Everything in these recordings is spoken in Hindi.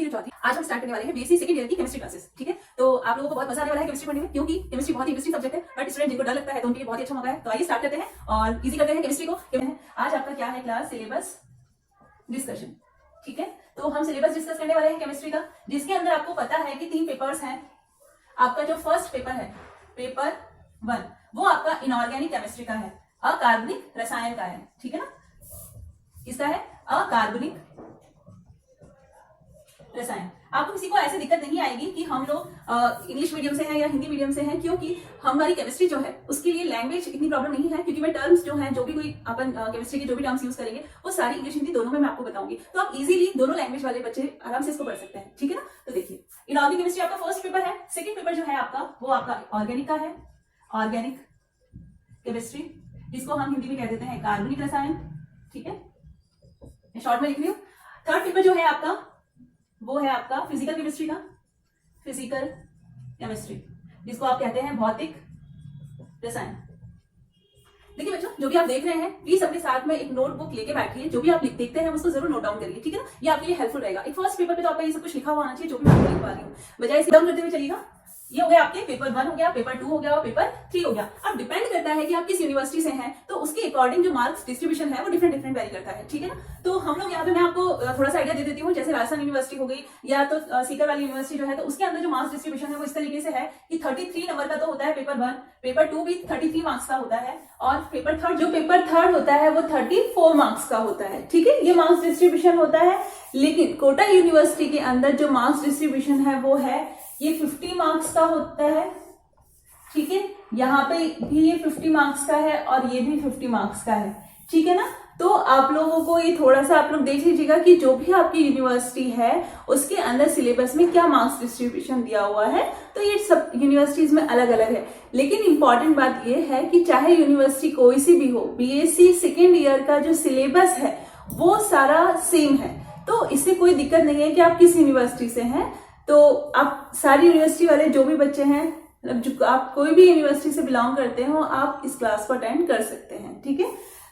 की जो चौथी, आज हम स्टार्ट करने वाले हैं बीएससी सेकंड ईयर की केमिस्ट्री क्लासेस। ठीक है, तो आप लोगों को बहुत मजा आने वाला है केमिस्ट्री पढ़ने में, क्योंकि केमिस्ट्री बहुत ही इंटरेस्टिंग सब्जेक्ट है। बट स्टूडेंट जिनको डर लगता है तो उनके लिए बहुत ही अच्छा मौका है। तो आइए स्टार्ट करते हैं और इजी करते हैं केमिस्ट्री को। आज आपका क्या है क्लास, सिलेबस डिस्कशन। ठीक है, तो हम सिलेबस डिस्कस करने वाले हैं केमिस्ट्री का, जिसके अंदर आपको पता है कि 3 पेपर्स हैं। आपका जो फर्स्ट पेपर है, पेपर 1, वो आपका इनऑर्गेनिक केमिस्ट्री का है, अकार्बनिक रसायन का है। ठीक है ना, इसका है अकार्बनिक रसायन। आपको किसी को ऐसे दिक्कत नहीं आएगी कि हम लोग इंग्लिश मीडियम से हैं या हिंदी मीडियम से हैं, क्योंकि हमारी केमिस्ट्री जो है उसके लिए लैंग्वेज इतनी प्रॉब्लम नहीं है, क्योंकि मैं टर्म्स जो हैं, जो भी कोई अपन केमिस्ट्री की जो भी टर्म्स यूज करेंगे वो सारी इंग्लिश हिंदी दोनों में मैं आपको बताऊंगी। तो आप इजीली दोनों लैंग्वेज वाले बच्चे आराम से इसको पढ़ सकते हैं। ठीक है ना, तो देखिए इनऑर्गेनिक केमिस्ट्री आपका फर्स्ट पेपर है। सेकेंड पेपर जो है आपका वो आपका ऑर्गेनिक का है, ऑर्गेनिक केमिस्ट्री, जिसको हम हिंदी में कह देते हैं कार्बनिक रसायन। ठीक है, शॉर्ट में लिख रही हूँ। थर्ड पेपर जो है आपका वो है आपका फिजिकल केमिस्ट्री का, फिजिकल केमिस्ट्री, जिसको आप कहते हैं भौतिक रसायन। देखिए बच्चों, जो भी आप देख रहे हैं प्लीज अपने साथ में एक नोटबुक लेके बैठिए, जो भी आप देखते हैं उसको जरूर नोट डाउन करिए। ठीक है ना, ये आपके लिए हेल्पफुल रहेगा। एक फर्स्ट पेपर पे तो आपका ये सब कुछ लिखा हुआ होना चाहिए, जो भी मैं आपको लिखवा रही हूँ, बजाय इसे डाउन करते हुए चलिएगा। ये हो गया आपके पेपर 1 हो गया, पेपर 2 हो गया और पेपर 3 हो गया। अब डिपेंड करता है कि आप किस यूनिवर्सिटी से हैं, तो उसके अकॉर्डिंग जो मार्क्स डिस्ट्रीब्यूशन है वो डिफरेंट वेरी करता है। ठीक है ना, तो हम लोग यहाँ पे मैं आपको थोड़ा सा आइडिया दे देती हूँ। जैसे राजस्थान यूनिवर्सिटी हो गई या तो सीकर वाली यूनिवर्सिटी जो है, तो उसके अंदर जो मार्क्स डिस्ट्रीब्यूशन है वो इस तरीके से है कि 33 नंबर का तो होता है पेपर 1, पेपर 2 भी 33 मार्क्स का होता है, और पेपर थर्ड होता है वो 34 मार्क्स का होता है। ठीक है, ये मार्क्स डिस्ट्रीब्यूशन होता है। लेकिन कोटा यूनिवर्सिटी के अंदर जो मार्क्स डिस्ट्रीब्यूशन है वो है ये 50 मार्क्स का होता है। ठीक है, यहाँ पे भी ये 50 मार्क्स का है और ये भी 50 मार्क्स का है। ठीक है ना, तो आप लोगों को ये थोड़ा सा आप लोग देख लीजिएगा कि जो भी आपकी यूनिवर्सिटी है उसके अंदर सिलेबस में क्या मार्क्स डिस्ट्रीब्यूशन दिया हुआ है। तो ये सब यूनिवर्सिटीज में अलग अलग है। लेकिन इंपॉर्टेंट बात ये है कि चाहे यूनिवर्सिटी कोई सी भी हो, बीएससी सेकेंड ईयर का जो सिलेबस है वो सारा सेम है। तो इससे कोई दिक्कत नहीं है कि आप किस यूनिवर्सिटी से हैं। तो आप सारी यूनिवर्सिटी वाले जो भी बच्चे हैं, जो आप कोई भी यूनिवर्सिटी से बिलोंग करते हो, आप इस क्लास को अटेंड कर सकते हैं। ठीक है,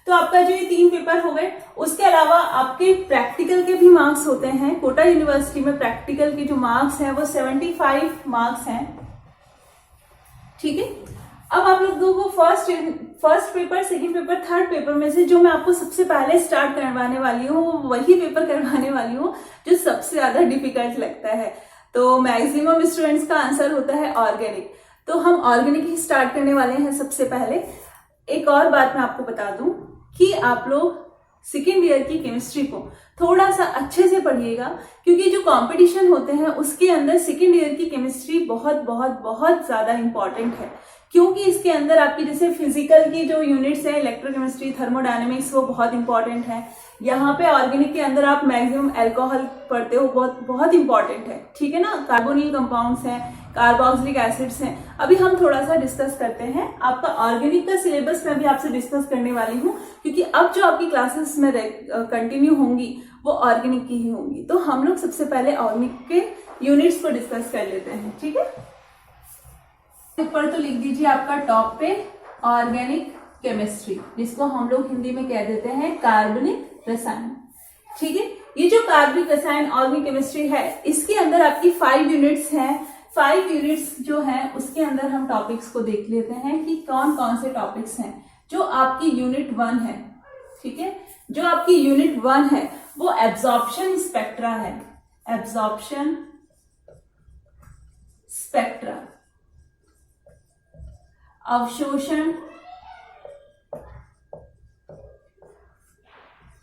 तो आपका जो ये 3 पेपर हो गए, उसके अलावा आपके प्रैक्टिकल के भी मार्क्स होते हैं। कोटा यूनिवर्सिटी में प्रैक्टिकल के जो मार्क्स हैं वो 75 मार्क्स हैं। ठीक है, अब आप लोगों को first paper, second paper, third paper में से जो मैं आपको सबसे पहले स्टार्ट करवाने वाली हूँ वही पेपर करवाने वाली हूँ जो सबसे ज्यादा डिफिकल्ट लगता है। तो मैक्सिमम स्टूडेंट्स का आंसर होता है ऑर्गेनिक। तो हम ऑर्गेनिक ही स्टार्ट करने वाले हैं सबसे पहले। एक और बात मैं आपको बता दूं कि आप लोग सेकेंड ईयर की केमिस्ट्री को थोड़ा सा अच्छे से पढ़िएगा, क्योंकि जो कंपटीशन होते हैं उसके अंदर सेकेंड ईयर की केमिस्ट्री बहुत बहुत बहुत ज्यादा इंपॉर्टेंट है। क्योंकि इसके अंदर आपकी जैसे फिजिकल की जो यूनिट्स हैं, इलेक्ट्रोकेमिस्ट्री, थर्मोडायनेमिक्स, वो बहुत इंपॉर्टेंट है। यहाँ पे ऑर्गेनिक के अंदर आप मैक्सिमम अल्कोहल पढ़ते हो, बहुत बहुत इंपॉर्टेंट है। ठीक है ना, कार्बोनिल कंपाउंड्स हैं, कार्बोक्सिलिक एसिड्स हैं। अभी हम थोड़ा सा डिस्कस करते हैं। आपका ऑर्गेनिक का सिलेबस मैं भी आपसे डिस्कस करने वाली हूँ, क्योंकि अब जो आपकी क्लासेस में कंटिन्यू होंगी वो ऑर्गेनिक की ही होंगी। तो हम लोग सबसे पहले ऑर्गेनिक के यूनिट्स को डिस्कस कर लेते हैं। ठीक है, ऊपर तो लिख दीजिए आपका टॉप पे ऑर्गेनिक केमिस्ट्री, जिसको हम लोग हिंदी में कह देते हैं कार्बनिक रसायन। ठीक है, ये जो कार्बनिक रसायन ऑर्गेनिक केमिस्ट्री है, इसके अंदर आपकी 5 यूनिट्स हैं। 5 यूनिट्स जो हैं उसके अंदर हम टॉपिक्स को देख लेते हैं कि कौन कौन से टॉपिक्स हैं जो आपकी यूनिट 1 है। ठीक है, जो आपकी यूनिट 1 है वो एब्जॉर्प्शन स्पेक्ट्रा है। एब्जॉर्प्शन स्पेक्ट्रा, अवशोषण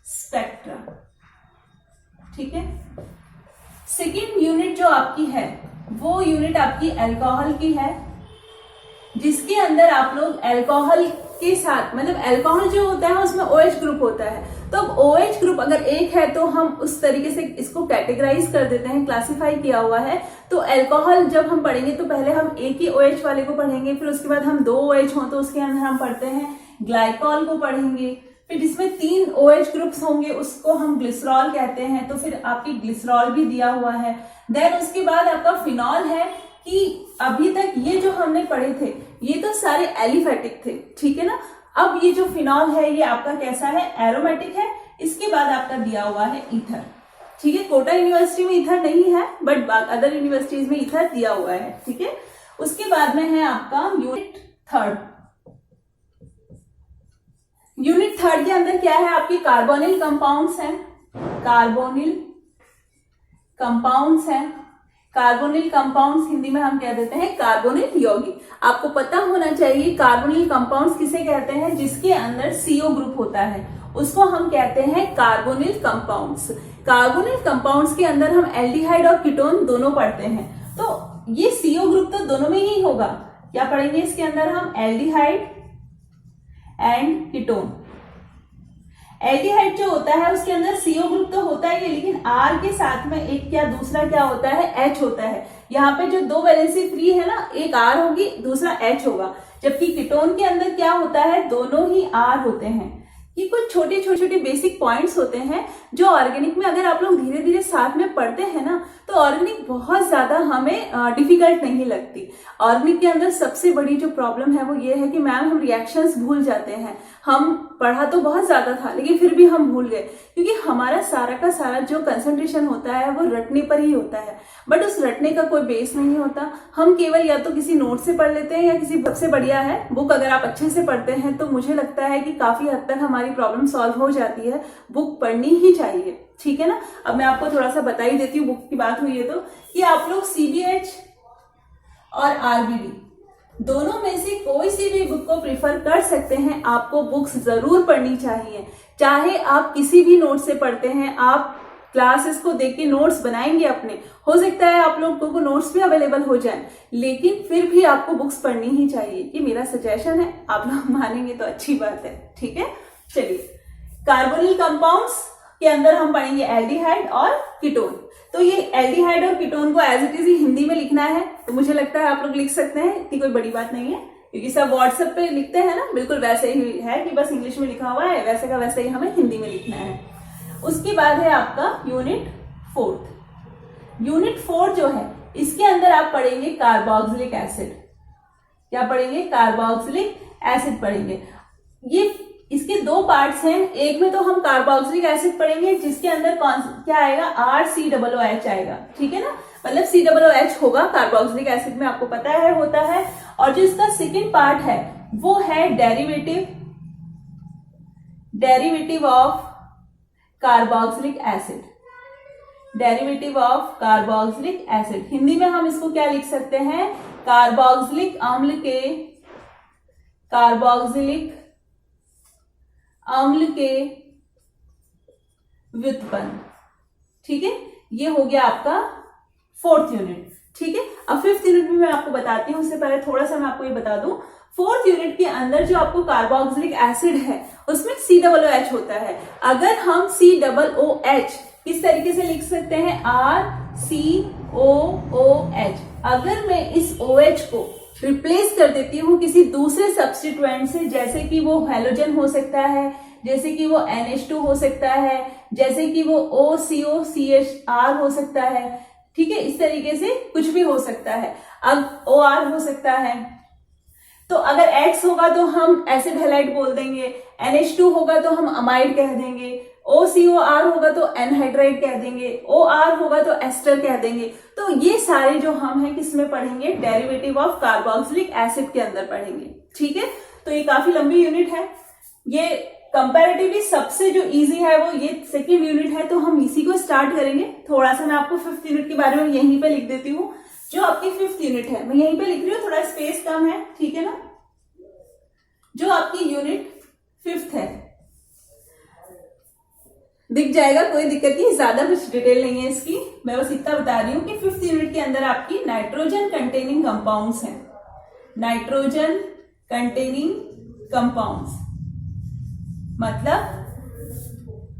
स्पेक्ट्रा। ठीक है, सेकेंड यूनिट जो आपकी है वो यूनिट आपकी अल्कोहल की है, जिसके अंदर आप लोग अल्कोहल के साथ, मतलब अल्कोहल जो होता है उसमें OH ग्रुप होता है। तो अब OH ग्रुप अगर एक है तो हम उस तरीके से इसको कैटेगराइज कर देते हैं, क्लासिफाई किया हुआ है। तो अल्कोहल जब हम पढ़ेंगे तो पहले हम एक ही OH वाले को पढ़ेंगे, फिर उसके बाद हम 2 OH हों तो उसके अंदर हम पढ़ते हैं ग्लाइकॉल को पढ़ेंगे, फिर जिसमें 3 OH ग्रुप्स होंगे उसको हम ग्लिसरॉल कहते हैं। तो फिर आपकी ग्लिसरॉल भी दिया हुआ है। देन उसके बाद आपका फिनॉल है, कि अभी तक ये जो हमने पढ़े थे ये तो सारे एलिफेटिक थे। ठीक है ना, अब ये जो फिनॉल है ये आपका कैसा है, एरोमेटिक है। इसके बाद आपका दिया हुआ है ईथर। ठीक है, कोटा यूनिवर्सिटी में ईथर नहीं है, बट अदर यूनिवर्सिटीज में ईथर दिया हुआ है। ठीक है, उसके बाद में है आपका यूनिट थर्ड। यूनिट थर्ड के अंदर क्या है, आपके कार्बोनिल कंपाउंड्स हैं। कार्बोनिल कंपाउंड्स हैं। कार्बोनिल कंपाउंड्स हिंदी में हम कह देते हैं कार्बोनिल यौगिक। आपको पता होना चाहिए कार्बोनिल कंपाउंड्स किसे कहते हैं, जिसके अंदर CO ग्रुप होता है उसको हम कहते हैं कार्बोनिल कंपाउंड्स। कार्बोनिल कंपाउंड्स के अंदर हम एल्डिहाइड और कीटोन दोनों पढ़ते हैं, तो ये CO ग्रुप तो दोनों में ही होगा। क्या पढ़ेंगे इसके अंदर हम, एल्डिहाइड एंड कीटोन। एल्डिहाइड जो होता है उसके अंदर CO ग्रुप तो होता ही है, लेकिन R के साथ में एक क्या दूसरा क्या होता है, H होता है। यहाँ पे जो दो वैलेंसी फ्री है ना, एक R होगी दूसरा H होगा, जबकि कीटोन के अंदर क्या होता है, दोनों ही R होते हैं। ये कुछ छोटे छोटे बेसिक पॉइंट्स होते हैं जो ऑर्गेनिक में अगर आप लोग धीरे धीरे साथ में पढ़ते हैं ना, तो ऑर्गेनिक बहुत ज्यादा हमें डिफिकल्ट नहीं लगती। ऑर्गेनिक के अंदर सबसे बड़ी जो प्रॉब्लम है वो ये है कि मैम हम रिएक्शंस भूल जाते हैं। हम पढ़ा तो बहुत ज्यादा था लेकिन फिर भी हम भूल गए, क्योंकि हमारा सारा का सारा जो कंसंट्रेशन होता है वो रटने पर ही होता है, बट उस रटने का कोई बेस नहीं होता। हम केवल या तो किसी नोट से पढ़ लेते हैं या किसी सबसे बढ़िया है बुक, अगर आप अच्छे से पढ़ते हैं तो मुझे लगता है कि काफी हद तक हमारी प्रॉब्लम सॉल्व हो जाती है। बुक पढ़नी ही चाहिए, ठीक है ना। अब मैं आपको थोड़ा सा बता ही देती हूँ, बुक की बात हुई है तो, कि आप लोग CBH और RBD दोनों में से कोई सी भी बुक को प्रिफर कर सकते हैं। आपको बुक्स जरूर पढ़नी चाहिए, चाहे आप किसी भी नोट से पढ़ते हैं। आप क्लासेस को देख के नोट्स बनाएंगे अपने, हो सकता है आप लोगों को नोट्स भी अवेलेबल हो जाएं, लेकिन फिर भी आपको बुक्स पढ़नी ही चाहिए। ये मेरा सजेशन है, आप लोग मानेंगे तो अच्छी बात है, ठीक है। चलिए, कार्बोनिल कंपाउंड्स के अंदर हम पढ़ेंगे एल्डिहाइड और कीटोन। तो ये एल्डिहाइड और कीटोन को एज इट इज ही हिंदी में लिखना है, तो मुझे लगता है आप लोग लिख सकते हैं, इतनी कोई बड़ी बात नहीं है, क्योंकि सब व्हाट्सएप पे लिखते हैं ना, बिल्कुल वैसे ही है कि बस इंग्लिश में लिखा हुआ है, वैसे का वैसे ही हमें हिंदी में लिखना है। उसके बाद है आपका यूनिट फोर्थ। यूनिट 4 जो है इसके अंदर आप पढ़ेंगे कार्बोक्सिलिक एसिड। क्या पढ़ेंगे, कार्बोक्सिलिक एसिड पढ़ेंगे। ये इसके दो पार्ट्स हैं, एक में तो हम कार्बोक्सिलिक एसिड पढ़ेंगे जिसके अंदर क्या आएगा, RCOOH आएगा, ठीक है ना, मतलब COOH होगा कार्बोक्सिलिक एसिड में, आपको पता है होता है। और जो इसका सेकेंड पार्ट है वो है derivative of carboxylic acid. Derivative of carboxylic acid, Hindi में हम इसको क्या लिख सकते हैं, कार्बोक्सिलिक अम्ल के व्युत्पन्न, ठीक है। ये हो गया आपका 4th यूनिट, ठीक है। अब 5th यूनिट भी मैं आपको बताती हूँ, उससे पहले थोड़ा सा मैं आपको ये बता दूं, 4th यूनिट के अंदर जो आपको कार्बोक्सिलिक एसिड है उसमें COOH होता है। अगर हम COOH किस तरीके से लिख सकते हैं, RCOOH। अगर मैं इस OH को रिप्लेस कर देती हूँ किसी दूसरे सब्स्टिट्यूएंट से, जैसे कि वो हैलोजन हो सकता है, जैसे कि वो NH2 हो सकता है, जैसे कि वो OCOCHR हो सकता है, ठीक है, इस तरीके से कुछ भी हो सकता है। अब OR हो सकता है, तो अगर X होगा तो हम एसिड हैलाइड बोल देंगे, NH2 होगा तो हम अमाइड कह देंगे, OCOR होगा तो एनहाइड्राइड कह देंगे, OR होगा तो एस्टर कह देंगे। तो ये सारे जो हम हैं किसमें पढ़ेंगे, डेरिवेटिव ऑफ कार्बोक्सिलिक एसिड के अंदर पढ़ेंगे, ठीक है। तो ये काफी लंबी यूनिट है, ये कंपैरेटिवली सबसे जो इजी है वो ये 2nd यूनिट है, तो हम इसी को स्टार्ट करेंगे। थोड़ा सा मैं आपको 5th यूनिट के बारे में यहीं पे लिख देती हूँ। जो आपकी 5th यूनिट है मैं यहीं पे लिख रही हूँ, थोड़ा स्पेस कम है, ठीक है ना। जो आपकी यूनिट 5th है दिख जाएगा, कोई दिक्कत नहीं, ज्यादा कुछ डिटेल नहीं है इसकी, मैं बस इतना बता रही हूँ कि 5th यूनिट के अंदर आपकी नाइट्रोजन कंटेनिंग कंपाउंड्स हैं। नाइट्रोजन कंटेनिंग कंपाउंड्स मतलब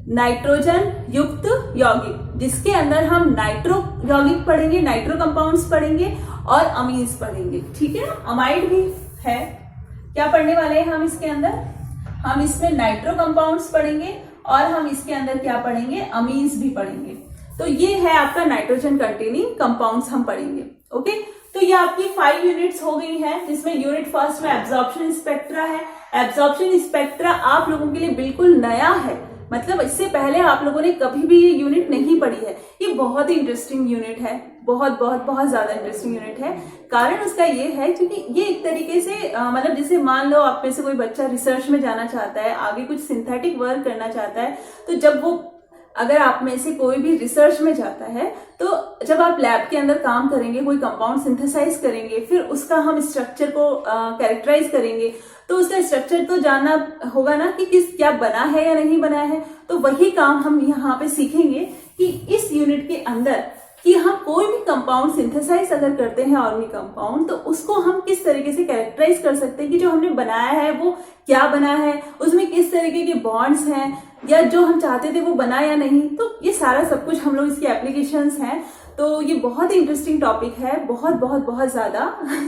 नाइट्रोजन युक्त यौगिक, जिसके अंदर हम नाइट्रो यौगिक पढ़ेंगे, नाइट्रो कंपाउंड्स पढ़ेंगे और अमीन्स पढ़ेंगे, ठीक है ना। अमाइड भी है। क्या पढ़ने वाले हैं हम इसके अंदर, हम इसमें नाइट्रो कंपाउंड्स पढ़ेंगे और हम इसके अंदर क्या पढ़ेंगे, अमीन्स भी पढ़ेंगे। तो ये है आपका नाइट्रोजन कंटेनिंग कंपाउंड्स हम पढ़ेंगे, ओके। तो ये आपकी 5 यूनिट्स हो गई हैं, जिसमें यूनिट फर्स्ट में एब्जॉर्प्शन स्पेक्ट्रा है। एब्जॉर्प्शन स्पेक्ट्रा आप लोगों के लिए बिल्कुल नया है, मतलब इससे पहले आप लोगों ने कभी भी ये यूनिट नहीं पढ़ी है। ये बहुत ही इंटरेस्टिंग यूनिट है, बहुत बहुत बहुत ज्यादा इंटरेस्टिंग यूनिट है। कारण उसका ये है क्योंकि ये एक तरीके से मतलब जैसे मान लो आप में से कोई बच्चा रिसर्च में जाना चाहता है, आगे कुछ सिंथेटिक वर्क करना चाहता है, तो जब वो अगर आप में से कोई भी रिसर्च में जाता है तो जब आप लैब के अंदर काम करेंगे, कोई कंपाउंड सिंथेसाइज करेंगे, फिर उसका हम स्ट्रक्चर को कैरेक्टराइज करेंगे, तो उसका स्ट्रक्चर तो जानना होगा ना कि क्या बना है या नहीं बना है। तो वही काम हम यहाँ पे सीखेंगे कि इस यूनिट के अंदर कि हम कोई भी कंपाउंड सिंथेसाइज अगर करते हैं ऑर्गेनिक कंपाउंड, तो उसको हम किस तरीके से कैरेक्टराइज कर सकते हैं कि जो हमने बनाया है वो क्या बना है, उसमें किस तरीके के बॉन्ड्स हैं, या जो हम चाहते थे वो बना या नहीं। तो ये सारा सब कुछ हम लोग इसकी एप्लीकेशंस हैं। तो ये बहुत ही इंटरेस्टिंग टॉपिक है, बहुत बहुत बहुत ज्यादा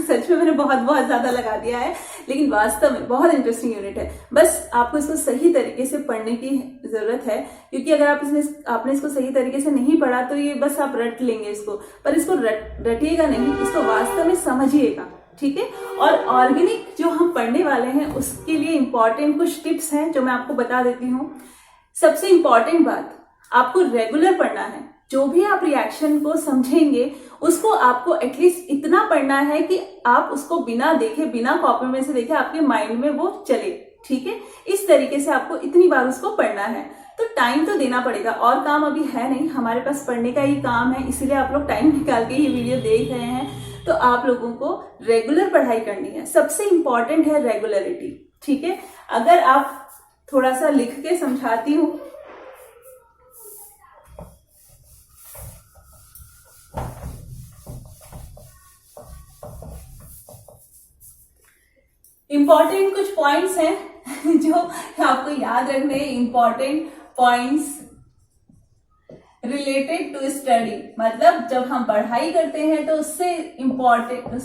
सच में मैंने बहुत बहुत ज्यादा लगा दिया है, लेकिन वास्तव में बहुत इंटरेस्टिंग यूनिट है। बस आपको इसको सही तरीके से पढ़ने की जरूरत है, क्योंकि अगर आपने इसको सही तरीके से नहीं पढ़ा तो ये बस आप रट लेंगे इसको, पर इसको रटिएगा नहीं, इसको वास्तव में समझिएगा, ठीक है। और ऑर्गेनिक जो हम पढ़ने वाले हैं उसके लिए इंपॉर्टेंट कुछ टिप्स हैं जो मैं आपको बता देती हूँ। सबसे इंपॉर्टेंट बात, आपको रेगुलर पढ़ना है। जो भी आप रिएक्शन को समझेंगे उसको आपको एटलीस्ट इतना पढ़ना है कि आप उसको बिना देखे, बिना कॉपी में से देखे आपके माइंड में वो चले, ठीक है। इस तरीके से आपको इतनी बार उसको पढ़ना है। तो टाइम तो देना पड़ेगा, और काम अभी है नहीं, हमारे पास पढ़ने का ही काम है, इसीलिए आप लोग टाइम निकाल के ये वीडियो देख रहे हैं। तो आप लोगों को रेगुलर पढ़ाई करनी है, सबसे इंपॉर्टेंट है रेगुलरिटी, ठीक है। अगर आप थोड़ा सा लिख के समझाती हूँ, इंपॉर्टेंट कुछ पॉइंट्स हैं जो आपको याद रखने हैं। Important points related to study, मतलब जब हम पढ़ाई करते हैं तो उससे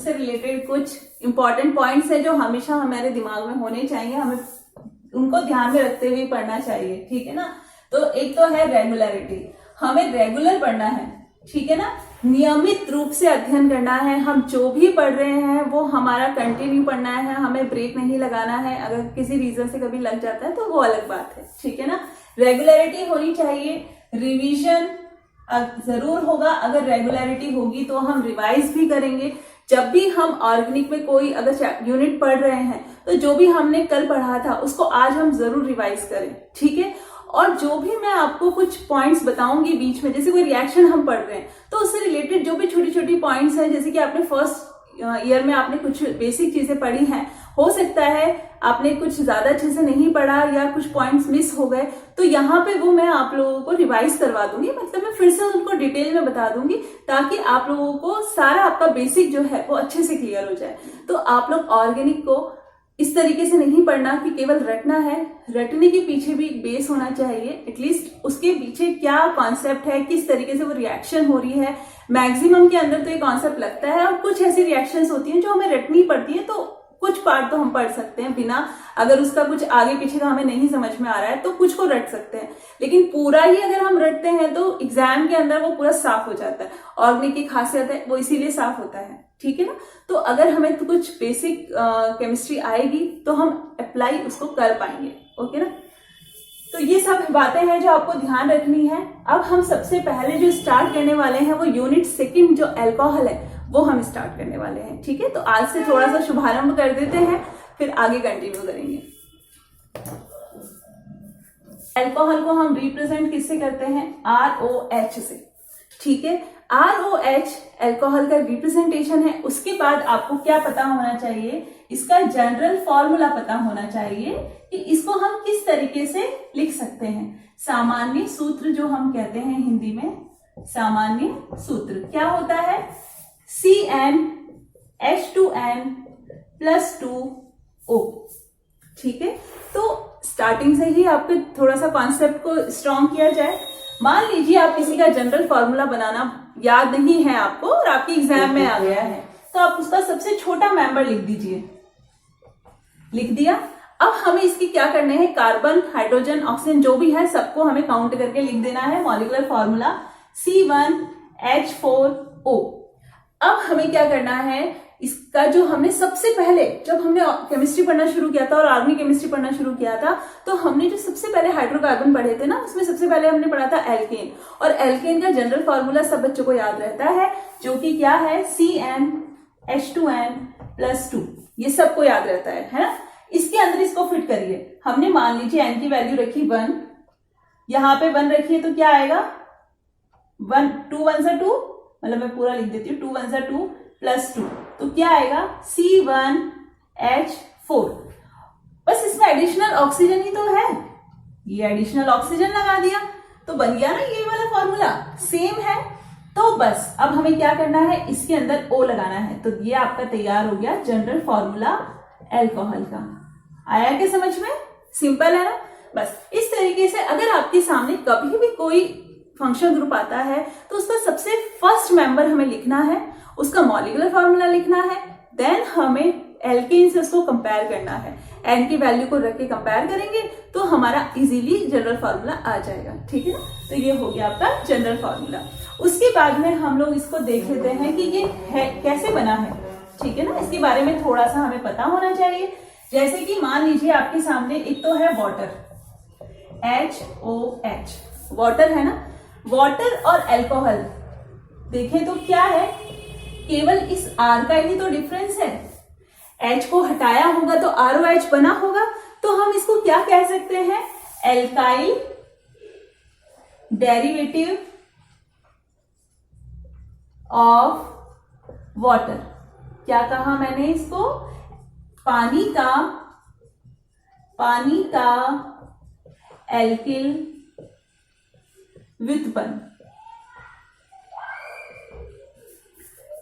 रिलेटेड कुछ इंपॉर्टेंट पॉइंट्स हैं जो हमेशा हमारे दिमाग में होने चाहिए, हमें उनको ध्यान में रखते हुए पढ़ना चाहिए, ठीक है ना। तो एक तो है रेगुलरिटी, हमें रेगुलर पढ़ना है, ठीक है ना। नियमित रूप से अध्ययन करना है, हम जो भी पढ़ रहे हैं वो हमारा कंटिन्यू पढ़ना है, हमें ब्रेक नहीं लगाना है। अगर किसी रीजन से कभी लग जाता है तो वो अलग बात है, ठीक है ना। रेगुलरिटी होनी चाहिए, रिवीजन जरूर होगा। अगर रेगुलरिटी होगी तो हम रिवाइज भी करेंगे। जब भी हम ऑर्गेनिक में कोई अगर यूनिट पढ़ रहे हैं तो जो भी हमने कल पढ़ा था उसको आज हम जरूर रिवाइज करें, ठीक है। और जो भी मैं आपको कुछ पॉइंट्स बताऊंगी बीच में, जैसे कोई रिएक्शन हम पढ़ रहे हैं तो उससे रिलेटेड जो भी छोटी छोटी पॉइंट्स हैं, जैसे कि आपने फर्स्ट ईयर में आपने कुछ बेसिक चीजें पढ़ी हैं, हो सकता है आपने कुछ ज्यादा अच्छे से नहीं पढ़ा या कुछ पॉइंट्स मिस हो गए, तो यहाँ पे वो मैं आप लोगों को रिवाइज करवा दूंगी, मतलब मैं फिर से उनको डिटेल में बता दूंगी ताकि आप लोगों को सारा आपका बेसिक जो है वो अच्छे से क्लियर हो जाए। तो आप लोग ऑर्गेनिक को इस तरीके से नहीं पढ़ना कि केवल रटना है, रटने के पीछे भी बेस होना चाहिए, एटलीस्ट उसके पीछे क्या कॉन्सेप्ट है, किस तरीके से वो रिएक्शन हो रही है। मैक्सिमम के अंदर तो ये कॉन्सेप्ट लगता है, और कुछ ऐसी रिएक्शंस होती हैं जो हमें रटनी पड़ती है, तो कुछ पार्ट तो हम पढ़ सकते हैं बिना, अगर उसका कुछ आगे पीछे का हमें नहीं समझ में आ रहा है तो कुछ को रट सकते हैं, लेकिन पूरा ही अगर हम रटते हैं तो एग्जाम के अंदर वो पूरा साफ हो जाता है। ऑर्गेनिक की खासियत है वो इसीलिए साफ होता है, ठीक है ना। तो अगर हमें तो कुछ बेसिक केमिस्ट्री आएगी तो हम अप्लाई उसको कर पाएंगे, ओके ना। तो ये सब बातें हैं जो आपको ध्यान रखनी है। अब हम सबसे पहले जो स्टार्ट करने वाले हैं वो यूनिट सेकंड जो अल्कोहल है वो हम स्टार्ट करने वाले हैं, ठीक है। तो आज से थोड़ा सा शुभारंभ कर देते हैं, फिर आगे कंटिन्यू करेंगे। अल्कोहल को हम रिप्रेजेंट किससे करते हैं? ROH से, ठीक है। ROH अल्कोहल का रिप्रेजेंटेशन है। उसके बाद आपको क्या पता होना चाहिए? इसका जनरल फॉर्मूला पता होना चाहिए कि इसको हम किस तरीके से लिख सकते हैं। सामान्य सूत्र जो हम कहते हैं हिंदी में, सामान्य सूत्र क्या होता है? CnH2n+2O, ठीक है। तो स्टार्टिंग से ही आपको थोड़ा सा कॉन्सेप्ट को स्ट्रॉन्ग किया जाए। मान लीजिए आप किसी का जनरल फॉर्मूला बनाना याद नहीं है आपको और आपके एग्जाम में आ गया है, तो आप उसका सबसे छोटा मेंबर लिख दीजिए। लिख दिया। अब हमें इसकी क्या करने हैं? कार्बन, हाइड्रोजन, ऑक्सीजन जो भी है सबको हमें काउंट करके लिख देना है। Molecular formula C1H4O। अब हमें क्या करना है इसका जो हमने सबसे पहले जब हमने केमिस्ट्री पढ़ना शुरू किया था और ऑर्गेनिक केमिस्ट्री पढ़ना शुरू किया था, तो हमने जो सबसे पहले हाइड्रोकार्बन पढ़े थे ना, उसमें सबसे पहले हमने पढ़ा था एल्केन। और एल्केन का जनरल फॉर्मूला सब बच्चों को याद रहता है, जो कि क्या है, CnH2n+2। ये सबको याद रहता है ना। इसके अंदर इसको फिट करिए। हमने मान लीजिए n की वैल्यू रखी 1, यहां पे 1 रखिए तो क्या आएगा, 1 2 1 सा 2, मतलब मैं पूरा लिख देती हूँ, 2 1 सा 2 +2, तो क्या आएगा C1H4। बस इसमें एडिशनल ऑक्सीजन ही तो है, ये एडिशनल ऑक्सीजन लगा दिया तो बन गया ना ये वाला फॉर्मूला, सेम है। तो बस अब हमें क्या करना है, इसके अंदर O लगाना है। तो ये आपका तैयार हो गया जनरल फॉर्मूला अल्कोहल का। आया क्या समझ में? सिंपल है ना। बस इस तरीके से अगर आपके सामने कभी भी कोई फंक्शन ग्रुप आता है तो उसका सबसे फर्स्ट मेंबर हमें लिखना है, उसका मॉलिक्यूलर फॉर्मूला लिखना है, देन हमें एल्केन से उसको कंपेयर करना है। एन की वैल्यू को रख के कंपेयर करेंगे तो हमारा इजीली जनरल फॉर्मूला आ जाएगा। ठीक है ना। तो ये हो गया आपका जनरल फॉर्मूला। उसके बाद में हम लोग इसको देख लेते हैं कि ये है कैसे बना है। ठीक है ना। इसके बारे में थोड़ा सा हमें पता होना चाहिए। जैसे कि मान लीजिए आपके सामने एक तो है वाटर, HOH, वाटर है ना। वाटर और अल्कोहल देखें तो क्या है, केवल इस R का ही तो डिफरेंस है। H को हटाया होगा तो ROH बना होगा, तो हम इसको क्या कह सकते हैं, एल्काइल डेरिवेटिव ऑफ वाटर। क्या कहा मैंने इसको, पानी का एल्किल व्युत्पन्न।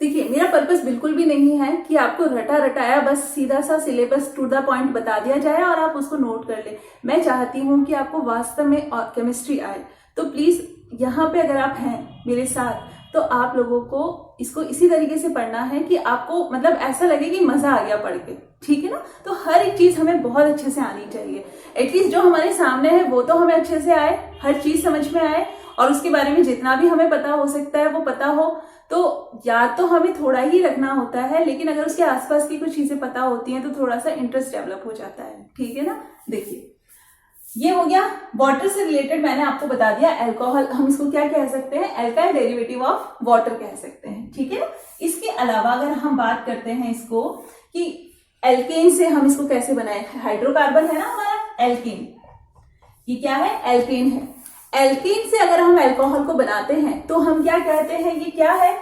देखिए मेरा पर्पस बिल्कुल भी नहीं है कि आपको रटा रटाया बस सीधा सा सिलेबस टू द पॉइंट बता दिया जाए और आप उसको नोट कर ले। मैं चाहती हूं कि आपको वास्तव में केमिस्ट्री आए। तो प्लीज यहाँ पे अगर आप हैं मेरे साथ तो आप लोगों को इसको इसी तरीके से पढ़ना है कि आपको मतलब ऐसा लगे कि मजा आ गया पढ़ के। ठीक है ना। तो हर एक चीज हमें बहुत अच्छे से आनी चाहिए। एटलीस्ट जो हमारे सामने है वो तो हमें अच्छे से आए, हर चीज समझ में आए और उसके बारे में जितना भी हमें पता हो सकता है वो पता हो। तो या तो हमें थोड़ा ही रखना होता है, लेकिन अगर उसके आसपास की कुछ चीजें पता होती हैं तो थोड़ा सा इंटरेस्ट डेवलप हो जाता है। ठीक है ना। देखिए ये हो गया वाटर से रिलेटेड, मैंने आपको बता दिया। अल्कोहल हम इसको क्या कह सकते हैं, एल्काइल डेरिवेटिव ऑफ वाटर कह सकते हैं। ठीक है ना। इसके अलावा अगर हम बात करते हैं इसको कि एल्केन से हम इसको कैसे बनाए, हाइड्रोकार्बन है ना हमारा एल्केन, ये क्या है, एल्केन है। एल्केन से अगर हम अल्कोहल को बनाते हैं तो हम क्या कहते हैं, ये क्या है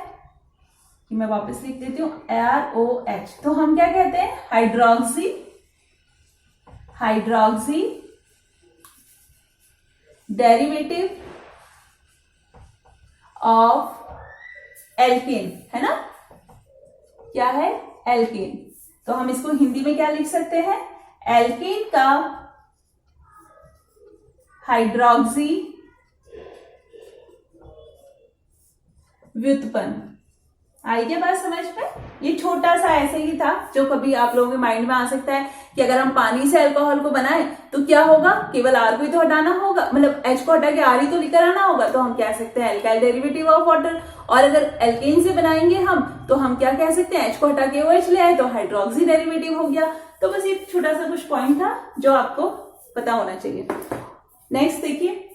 कि मैं वापस लिख देती हूं, ROH। तो हम क्या कहते हैं, हाइड्रोक्सी डेरिवेटिव ऑफ एल्केन, है ना। क्या है, एल्केन। तो हम इसको हिंदी में क्या लिख सकते हैं, एल्केन का हाइड्रोक्सी व्युत्पन्न। आई क्या बात समझ में। ये छोटा सा ऐसे ही था जो कभी आप लोगों के माइंड में आ सकता है कि अगर हम पानी से अल्कोहल को बनाएं तो क्या होगा, केवल R को ही तो हटाना होगा, मतलब H को हटा के R ही तो लेकर आना होगा। तो हम कह सकते हैं एल्काइल डेरिवेटिव ऑफ वाटर। और अगर एल्केन से बनाएंगे हम तो हम क्या कह सकते हैं, H को हटा के OH ले आए तो हाइड्रोक्सी डेरिवेटिव हो गया। तो बस ये छोटा सा कुछ पॉइंट था जो आपको पता होना चाहिए। नेक्स्ट देखिए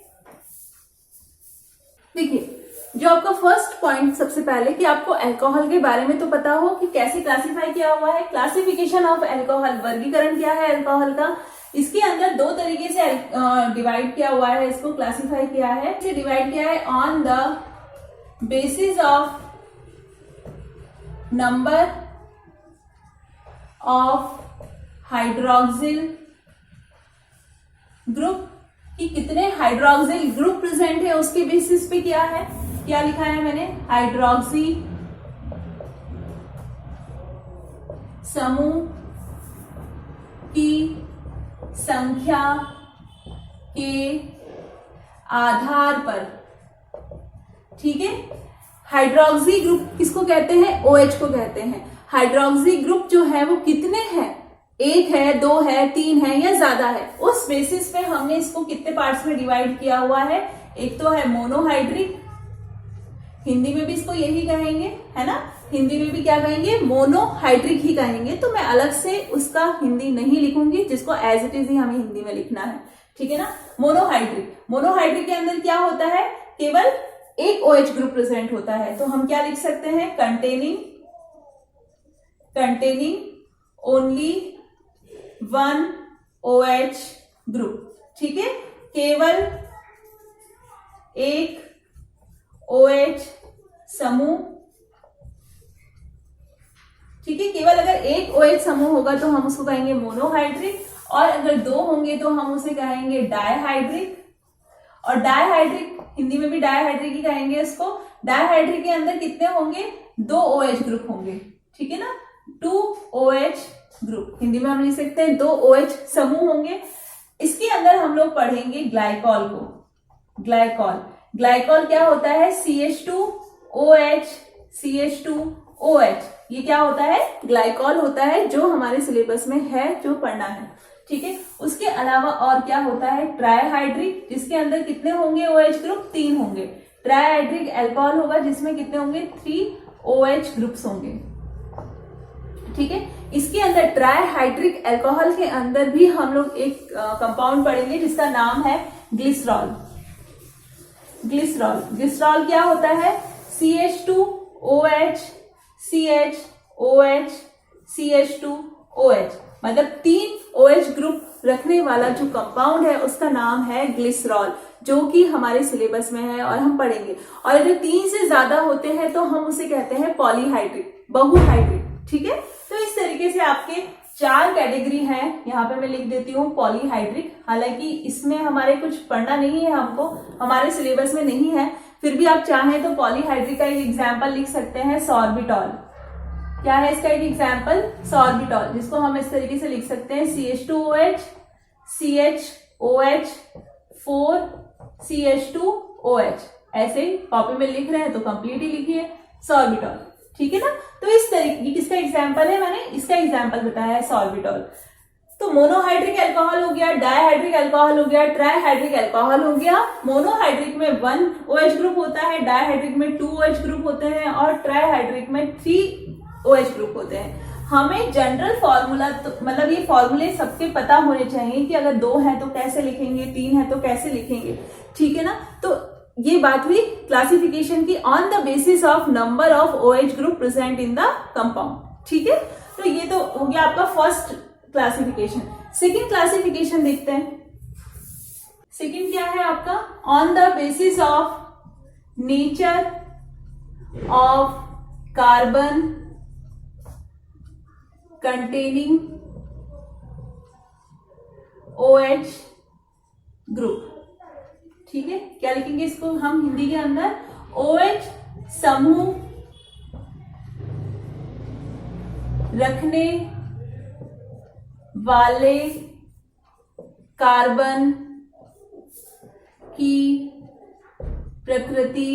जो आपका फर्स्ट पॉइंट सबसे पहले कि आपको अल्कोहल के बारे में तो पता हो कि कैसे क्लासिफाई किया हुआ है। क्लासिफिकेशन ऑफ अल्कोहल, वर्गीकरण क्या है अल्कोहल का। इसके अंदर दो तरीके से डिवाइड किया हुआ है, इसको क्लासिफाई किया है। इसे डिवाइड किया है on the basis of number of hydroxyl group, कि कितने हाइड्रोक्सिल ग्रुप प्रेजेंट है उसके बेसिस पे क्या है, क्या लिखा है मैंने, हाइड्रोक्सी समूह की संख्या के आधार पर। ठीक है। हाइड्रोक्सी ग्रुप किसको कहते हैं, OH को कहते हैं। हाइड्रोक्सी ग्रुप जो है वो कितने हैं, 1 है, 2 है, 3 है या ज्यादा है, उस बेसिस पे हमने इसको कितने पार्ट्स में डिवाइड किया हुआ है। एक तो है मोनोहाइड्रिक, हिंदी में भी इसको यही कहेंगे, है ना, हिंदी में भी क्या कहेंगे, मोनोहाइड्रिक ही कहेंगे। तो मैं अलग से उसका हिंदी नहीं लिखूंगी, जिसको एज इट इज ही हमें हिंदी में लिखना है, ठीक है ना। मोनोहाइड्रिक, मोनोहाइड्रिक के अंदर क्या होता है, केवल एक OH ग्रुप प्रेजेंट होता है। तो हम क्या लिख सकते हैं, containing only one OH group, ठीक है, केवल एक OH समूह, ठीक है। केवल अगर एक OH समूह होगा तो हम उसको कहेंगे मोनोहाइड्रिक, और अगर दो होंगे तो हम उसे कहेंगे डायहाइड्रिक। और डायहाइड्रिक हिंदी में भी डायहाइड्रिक ही कहेंगे इसको। डायहाइड्रिक के अंदर कितने होंगे, 2 OH ग्रुप होंगे, ठीक है ना, 2 OH ग्रुप। हिंदी में हम लिख सकते हैं 2 OH समूह होंगे। इसके अंदर हम लोग पढ़ेंगे ग्लाइकॉल को। ग्लाइकॉल क्या होता है, CH2OH, CH2OH, ये क्या होता है, ग्लाइकॉल होता है, जो हमारे सिलेबस में है, जो पढ़ना है, ठीक है। उसके अलावा और क्या होता है, ट्राइहाइड्रिक, जिसके अंदर कितने होंगे OH ग्रुप, 3 होंगे। ट्राइहाइड्रिक अल्कोहल होगा, जिसमें कितने होंगे, 3 OH ग्रुप्स होंगे, ठीक है। इसके अंदर ट्राइहाइड्रिक अल्कोहल के अंदर भी हम लोग एक कंपाउंड पढ़ेंगे जिसका नाम है ग्लिसरॉल। ग्लिसरॉल क्या होता है, CH2OH, CHOH, CH2OH, मतलब 3 OH ग्रुप रखने वाला जो कंपाउंड है उसका नाम है ग्लिसरॉल, जो कि हमारे सिलेबस में है और हम पढ़ेंगे। और अगर 3 से ज्यादा होते हैं तो हम उसे कहते हैं पॉलीहाइड्रिक, बहुहाइड्रिक, ठीक है। तो इस तरीके से आपके 4 कैटेगरी हैं, यहाँ पे मैं लिख देती हूँ पॉलीहाइड्रिक। हालांकि इसमें हमारे कुछ पढ़ना नहीं है, हमको हमारे सिलेबस में नहीं है, फिर भी आप चाहें तो पॉलीहाइड्रिक का एक एग्जाम्पल लिख सकते हैं, सॉर्बिटॉल। क्या है इसका एक एग्जाम्पल, सॉर्बिटॉल, जिसको हम इस तरीके से लिख सकते हैं CH2OH, CHOH, 4 CH2OH। ऐसे कॉपी में लिख रहे हैं तो कंप्लीट ही लिखिए, सॉर्बिटॉल, ठीक है ना। तो इस तरीके, किसका एग्जाम्पल है, मैंने इसका एग्जाम्पल बताया है, सॉर्बिटॉल। तो मोनोहाइड्रिक अल्कोहल हो गया, डायहाइड्रिक अल्कोहल हो गया, ट्राइहाइड्रिक अल्कोहल हो गया। मोनोहाइड्रिक में 1 OH ग्रुप होता है, डायहाइड्रिक में 2 OH ग्रुप होते हैं, और ट्राइहाइड्रिक में 3 OH ग्रुप होते हैं। हमें जनरल फॉर्मूला, तो मतलब ये फॉर्मूले सबके पता होने चाहिए कि अगर 2 है तो कैसे लिखेंगे, 3 है तो कैसे लिखेंगे, ठीक है ना। तो ये बात हुई क्लासिफिकेशन की, on the basis of number of OH group present in the compound, ठीक है। तो ये तो हो गया आपका फर्स्ट क्लासिफिकेशन। सेकेंड क्लासिफिकेशन देखते हैं। सेकेंड क्या है आपका, on the basis of nature of carbon containing OH group, ठीक है। क्या लिखेंगे इसको हम हिंदी के अंदर, OH समूह रखने वाले कार्बन की प्रकृति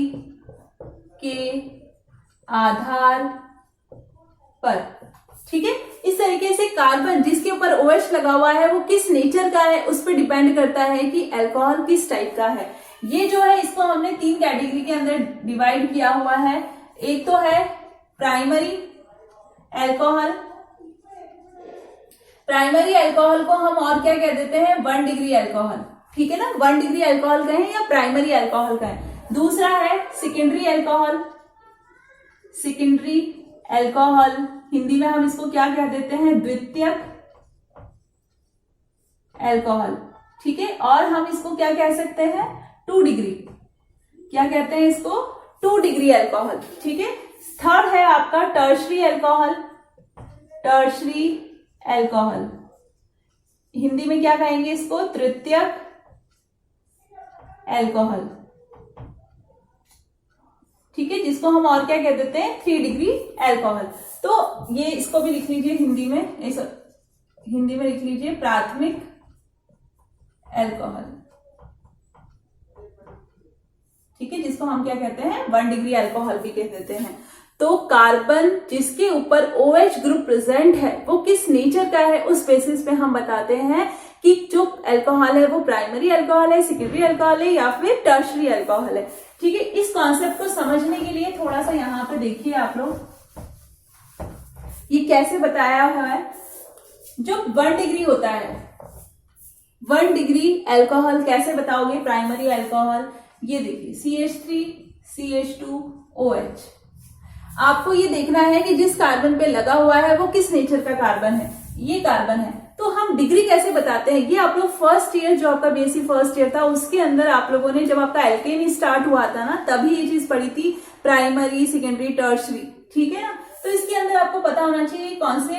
के आधार पर, ठीक है। इस तरीके से कार्बन जिसके ऊपर OH लगा हुआ है वो किस नेचर का है, उस पर डिपेंड करता है कि अल्कोहल किस टाइप का है। ये जो है इसको हमने 3 कैटेगरी के अंदर डिवाइड किया हुआ है। एक तो है प्राइमरी अल्कोहल। प्राइमरी अल्कोहल को हम और क्या कह देते हैं, 1 डिग्री अल्कोहल, ठीक है ना। 1 डिग्री अल्कोहल कहें या प्राइमरी अल्कोहल कहें। दूसरा है secondary alcohol. Secondary alcohol Hindi में हम इसको क्या कह देते हैं, द्वितीयक अल्कोहल, ठीक है। और हम इसको क्या कह सकते हैं, 2 डिग्री, क्या कहते हैं इसको, 2 डिग्री अल्कोहल, ठीक है। थर्ड है आपका tertiary alcohol. Tertiary alcohol Hindi में क्या कहेंगे इसको, तृतीयक अल्कोहल, ठीक है, जिसको हम और क्या कह देते हैं, 3 डिग्री अल्कोहल। तो ये इसको भी लिख लीजिए हिंदी में, हिंदी में लिख लीजिए प्राथमिक अल्कोहल, ठीक है, जिसको हम क्या कहते हैं, 1 डिग्री अल्कोहल भी कह देते हैं। तो कार्बन जिसके ऊपर OH ग्रुप प्रेजेंट है वो किस नेचर का है, उस बेसिस पे हम बताते हैं कि जो अल्कोहल है वो प्राइमरी अल्कोहल है, सेकेंडरी अल्कोहल है या फिर टर्शरी अल्कोहल है, ठीक है। इस कॉन्सेप्ट को समझने के लिए देखिए आप लोग, ये कैसे बताया हुआ है। जो 1 डिग्री होता है, 1 डिग्री अल्कोहल कैसे बताओगे, प्राइमरी अल्कोहल, ये देखिए CH3 CH2OH। आपको ये देखना है कि जिस कार्बन पे लगा हुआ है वो किस नेचर का कार्बन है, ये कार्बन है। तो हम डिग्री कैसे बताते हैं, ये आप लोग फर्स्ट ईयर, जो आपका बीएससी फर्स्ट ईयर था उसके अंदर आप लोगों ने, जब आपका एल्केन स्टार्ट हुआ था ना, तभी ये चीज पढ़ी थी, प्राइमरी सेकेंडरी टर्शरी, ठीक है ना। तो इसके अंदर आपको पता होना चाहिए कौन से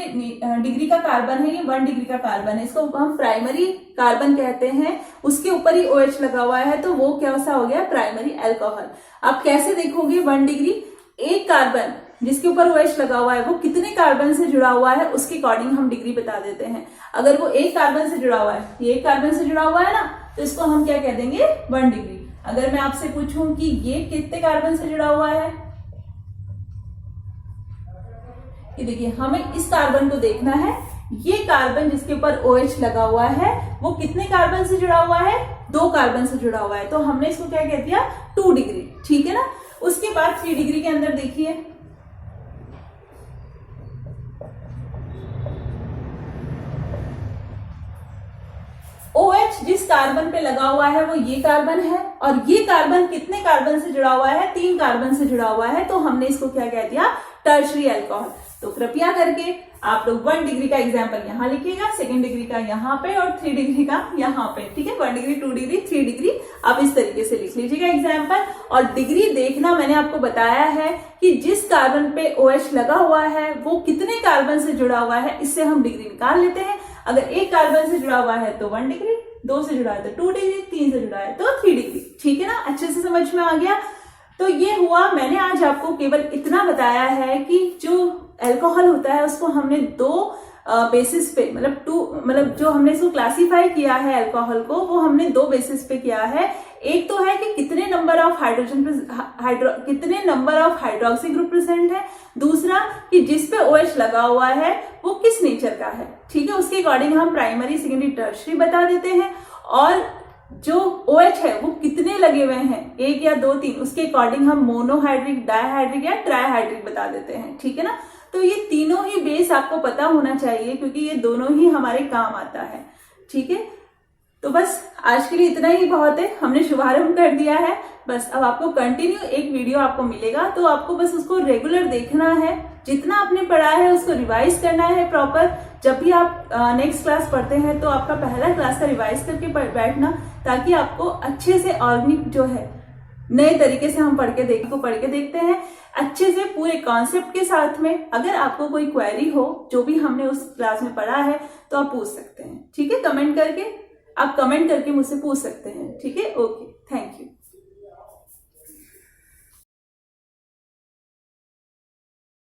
डिग्री का कार्बन है, ये 1 डिग्री का कार्बन है, इसको हम प्राइमरी कार्बन कहते हैं। उसके ऊपर ही OH लगा हुआ है तो वो कैसा हो गया, प्राइमरी अल्कोहल। आप कैसे देखोगे 1 डिग्री, एक कार्बन जिसके ऊपर OH लगा हुआ है वो कितने कार्बन से जुड़ा हुआ है, उसके अकॉर्डिंग हम डिग्री बता देते हैं। अगर वो एक कार्बन से जुड़ा हुआ है, ये एक कार्बन से जुड़ा हुआ है ना, तो इसको हम क्या कह देंगे, 1 डिग्री। अगर मैं आपसे पूछूं कि ये कितने कार्बन से जुड़ा हुआ है, ये देखिए, हमें इस कार्बन को देखना है, ये कार्बन जिसके ऊपर OH लगा हुआ है वो कितने कार्बन से जुड़ा हुआ है, 2 कार्बन से जुड़ा हुआ है, तो हमने इसको क्या कह दिया, 2 डिग्री, ठीक है ना। उसके बाद 3 डिग्री के अंदर देखिए, OH जिस कार्बन पे लगा हुआ है वो ये कार्बन है, और ये कार्बन कितने कार्बन से जुड़ा हुआ है, 3 कार्बन से जुड़ा हुआ है, तो हमने इसको क्या कह दिया, टर्शरी अल्कोहल। तो कृपया करके आप लोग 1 डिग्री का एग्जाम्पल यहाँ लिखिएगा, 2 डिग्री का यहाँ पे और 3 डिग्री का यहाँ पे, ठीक है। 1 डिग्री 2 डिग्री 3 डिग्री आप इस तरीके से लिख लीजिएगा एग्जाम्पल। और डिग्री देखना मैंने आपको बताया है कि जिस कार्बन पे OH लगा हुआ है वो कितने कार्बन से जुड़ा हुआ है, इससे हम डिग्री निकाल लेते हैं। अगर एक कार्बन से जुड़ा हुआ है तो 1 डिग्री, 2 से जुड़ा है तो 2 डिग्री, 3 से जुड़ा है तो 3 डिग्री, ठीक है ना। अच्छे से समझ में आ गया। तो ये हुआ, मैंने आज आपको केवल इतना बताया है कि जो अल्कोहल होता है उसको हमने 2 बेसिस पे, मतलब जो हमने इसको क्लासिफाई किया है अल्कोहल को, वो हमने 2 बेसिस पे किया है। एक तो है कि कितने number of hydroxy group present है, दूसरा कि जिस पे OH लगा हुआ है वो किस नेचर का है, ठीक है। उसके अकॉर्डिंग हम प्राइमरी सेकेंडरी टर्शरी बता देते हैं, और जो OH है वो कितने लगे हुए हैं, 1 या 2 3, उसके अकॉर्डिंग हम मोनोहाइड्रिक, डायहाइड्रिक या ट्राईहाइड्रिक बता देते हैं, ठीक है ना। तो ये तीनों ही बेस आपको पता होना चाहिए, क्योंकि ये दोनों ही हमारे काम आता है, ठीक है। तो बस आज के लिए इतना ही बहुत है, हमने शुभारंभ कर दिया है। बस अब आपको कंटिन्यू एक वीडियो आपको मिलेगा, तो आपको बस उसको रेगुलर देखना है, जितना आपने पढ़ा है उसको रिवाइज करना है प्रॉपर। जब भी आप नेक्स्ट क्लास पढ़ते हैं तो आपका पहला क्लास का रिवाइज करके बैठना, ताकि आपको अच्छे से ऑर्गेनिक जो है नए तरीके से हम पढ़ के देखते हैं अच्छे से पूरे कॉन्सेप्ट के साथ में। अगर आपको कोई क्वेरी हो जो भी हमने उस क्लास में पढ़ा है तो आप पूछ सकते हैं, ठीक है। आप कमेंट करके मुझसे पूछ सकते हैं, ठीक है। Okay, thank you.